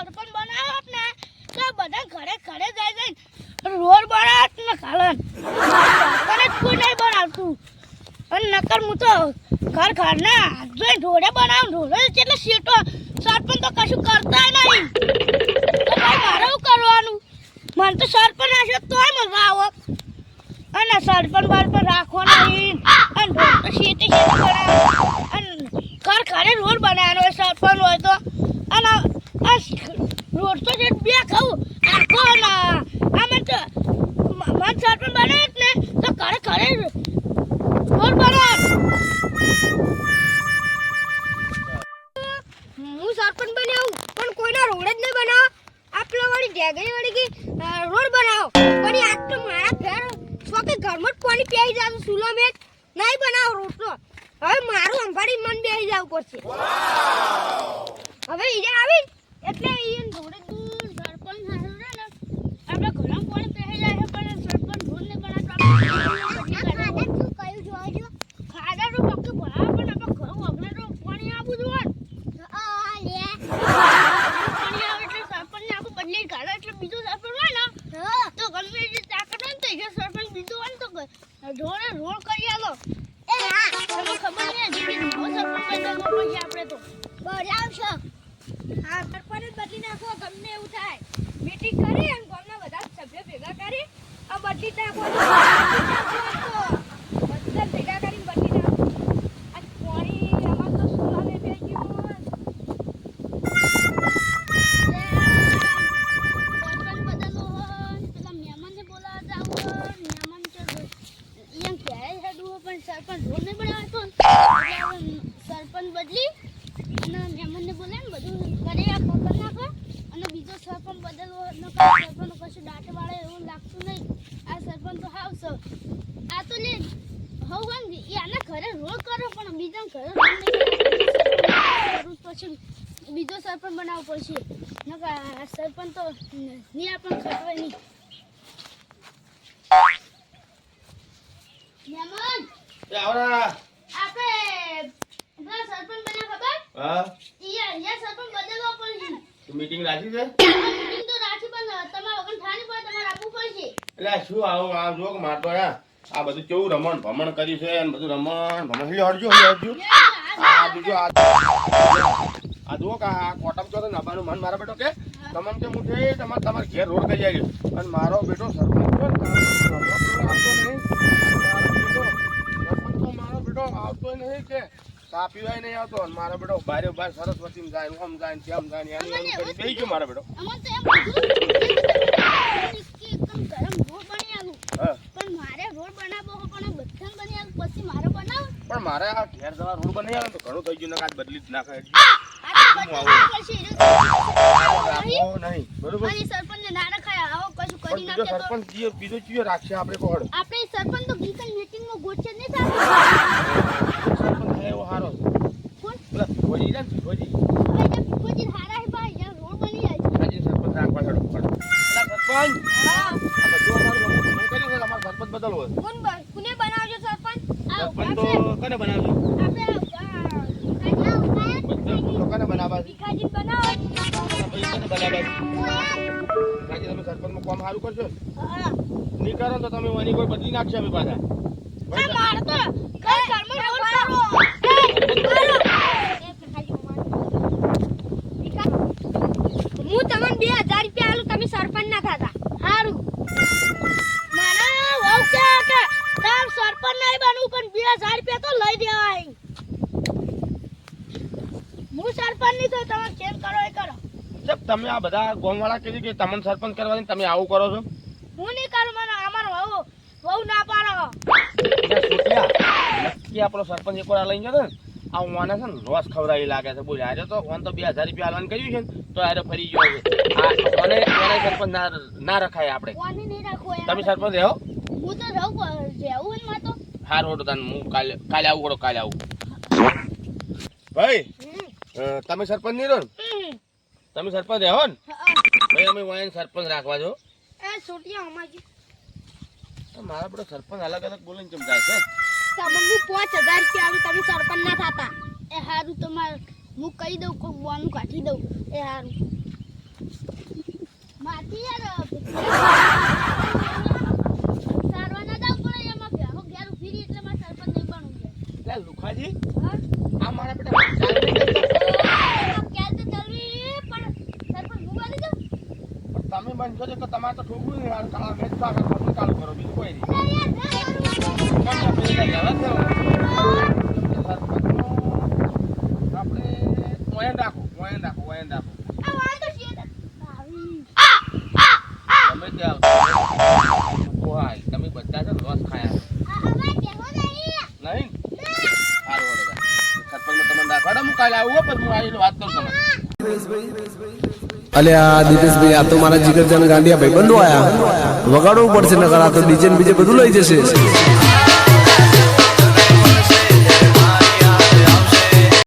સરપંચ બનાવત ને તો બધા ઘરે ઘરે જાય રોડ બનાવત ને ખાલન સરપંચ કોઈ નહીં બનાવતું અને નકર હું તો ઘર ઘરના જોઈ ઢોળે બનાવ ઢોળે એટલે સીટો સરપંચ તો કશું કરતા નહીં તો ભાઈ મારે શું કરવાનું મને તો સરપંચ હશે તોય મજા આવે અને સરપંચ બાર પર રાખવો નહીં અને ઢોળ તો સીટી બનાવે અને ઘર ઘરે રોડ બનાવવાનો હોય સરપંચ હોય તો અને રોડ તો જે બે ખાવું આખો આમે તો મન સરપંચ બને ને તો ઘરે ઘરે રોડ બનાવ હું સરપંચ બન્યો પણ કોઈના રોડ જ નહીં બનાવ આપલો વાળી ડેગરી વાળી કે રોડ બનાવો પણ આજ તો મારા ઘર કે ઘરમાં જ પાણી પીઈ જાવ સુલો મે નહીં બનાવ રોટલો હવે મારું અંભાડી મન બેહી જાવ પડશે હવે ઈજા આવી એટલે ઈન જોડે દૂર સરપંચ હારું રે ને આપણે ઘરમાં પાણી પીઈ જાય પણ સરપંચ રોડ ને બનાવતો ખાડા શું કયું જોજો ખાડા તો ફક્ત ભરા પણ આપણે ઘર વગરે તો પાણી આપું જોન આ લે પાણી આવે એટલે સરપંચ ને આખું બદલી કાઢે એટલે બીજો સરપંચ હોય ને તો ગમે તે તાકાત હોય તો એ સરપંચ બીજો હોય તો જોડે રોડ કરી આલો એ હા તમને ખબર નહીં જીવી નો સરપંચ બદલવો પછી આપણે તો બોલાવશો હા સરપંચ બદલી નાખો ગમે એવું થાય મીટિંગ કરી અને ગામના બધા સભ્યો ભેગા કરી આ બદલી નાખો બધા ભેગા કરીને બદલી નાખો આ પાણી અમાર તો સુલાને થઈ ગયું સરપંચ રોડ નહીં બનાવતો સરપંચ બદલી અને મહેમાનને બોલાવીને બધું કરી આપો કરી નાખો અને બીજો સરપંચ બદલવો સરપંચ કશું દાંટ વાળે એવું લાગતું નહીં આ સરપંચ તો હાવ છે આ તો લે હવ ને આના ઘરે રોડ કરો પણ બીજા ઘરે રોડ નહીં પછી બીજો સરપંચ બનાવવો પડશે નકર સરપંચ તો નહીં આપણને ખબર નહીં મહેમાન આવરા આપે બસ સરપંચ બન્યા ખબર હા યા સરપંચ બદલવો પડશે તું મીટિંગ રાખી છે મીટિંગ તો રાખી પણ તમારા વગર થાની પર તમારે આપવું પડશે એટલે શું આવું આ જો કે મારતો આ બધું કેવું રમણ ભમણ કર્યું છે અને બધું રમણ ભમણ હળજો આ બીજો આ જો કે આ કોટમ ચોથે નબાનું મન મારા બેટો કે તમને કે હું છે તમારે ઘેર રોડ કરી આવ્યો અને મારો બેટો સરપંચ છે આવતો નહીં કે ચા પીવાય નહીં આવતો અને મારો બેટો બારે બાર સરસ્વતી જાય ઓમ જાય તેમ જાય એની કરી બેસી ગયો મારો બેટો અમન તો એમ કીધું કે એકદમ ગરમ રોડ બની આલું પણ મારે રોડ બનાવવો પણ બધાને બની આલું પછી મારો બનાવ પણ મારે આ ઘેર જવા રોડ બની આવે તો ઘણું થઈ ગયું ને આજ બદલી જ નાખે નહીં બરોબર સરપંચ ના રખાય આવો કશું કરી નાખે તો સરપંચ બીજો ચીયો રાખશે આપણે કોડ આપણે સરપંચ તો ગીકલ મીટિંગ માં ગોઠે નહીં થાય સરપંચ હે એવો હારો કોણ પેલા ભોજી ને ભોજી કોઈ હારા હે ભાઈ યાર રોડ બની જાય આજે સરપંચ રાખવા છોડો પેલા સરપંચ હા આ બધું અમારું મન કર્યું છે અમાર સરપંચ બદલવો કોને બનાવજો સરપંચ સરપંચ તો કને બનાવજો આપણે કને બનાવવા ભીખાજી બનાવો કને બનાવવા કાજે તમે સરપંચમાં કામ સારું કરશો નહીં કરો તો તમે વાની કોઈ બદલી નાખશે અમે પાછા માર તો કઈ કર્મ રોડ કરો હું તમને 2000 રૂપિયા આલું તમે સરપંચ ના થાતા હારું મારા વહુ કે તાર સરપંચ નહીં બનવું પણ 2000 રૂપિયા તો લઈ દેવાય હું સરપંચ નહીં તો તમે કેમ કરો એ કરો જબ તમે આ બધા ગામવાળા કીધું કે તમને સરપંચ કરવાની તમે આવું કરો છો હું નહીં કરું મને અમાર વહુ ના પાડો નક્કી આપણો સરપંચ એક વાર લઈને જતો ને આ ઓને છે ને રોસ ખવડાવી લાગે છે બોલે આજે તો ઓન તો 2000 રૂપિયા આલવાનું કર્યું છે ને તો આરે ફરી ગયો છે આ ઓને સરપંચ ના રખાય આપણે કોને નહીં રાખો તમે સરપંચ રહો હું તો રહું રહેવું ને માં તો હાર હોટો તને હું કાલે આવું કાલે આવું ભાઈ તમે સરપંચ નહીં રહો તમે સરપંચ રહો ને ભાઈ અમે વાયન સરપંચ રાખવા જો એ છોટિયા અમાજી મારા બધો સરપંચ અલગ અલગ બોલીને કેમ જાય છે તમને હું 5000 રૂપિયા આલું તમે સરપંચ ના થાતા એ હારું તમારે હું કહી દઉં કોઈ બોનું કાઢી દઉં એ હારું માથી યાર સારવા ના દાવ પડે એમાં ભેહો ઘેર ઉભી રહી એટલે મારે સરપંચ નહીં બનવું છે. લે લુખાજી હા આ મારા બેટા ક્યાં તો ચાલવી પણ સરપંચ હું બની જાઉં. તમે બનશો તો તમારે તો ઠોકવું નહીં યાર કાળા મેચ તો આગળ પાછળ ચાલુ કરો બીજું કોઈ નહીં આપણે મોયન રાખો આ વાળ તો છે આવી તમે ત્યાં ઓહાય તમે બધા છે લોસ ખાયા આ અમાર બેહો નહીં નહીં સારું વડે સરપંચમાં તમને રાખવાડો હું કાલે આવું હો, પછી હું આવીને વાત કરું તમે અલ્યા દીપેશભાઈ આ તો મારા જીગરજાન ગાંડિયા ભાઈ બંધો આયા વગાડવું પડશે નકર આ તો ડીજે ને બીજે બધું લઈ જશે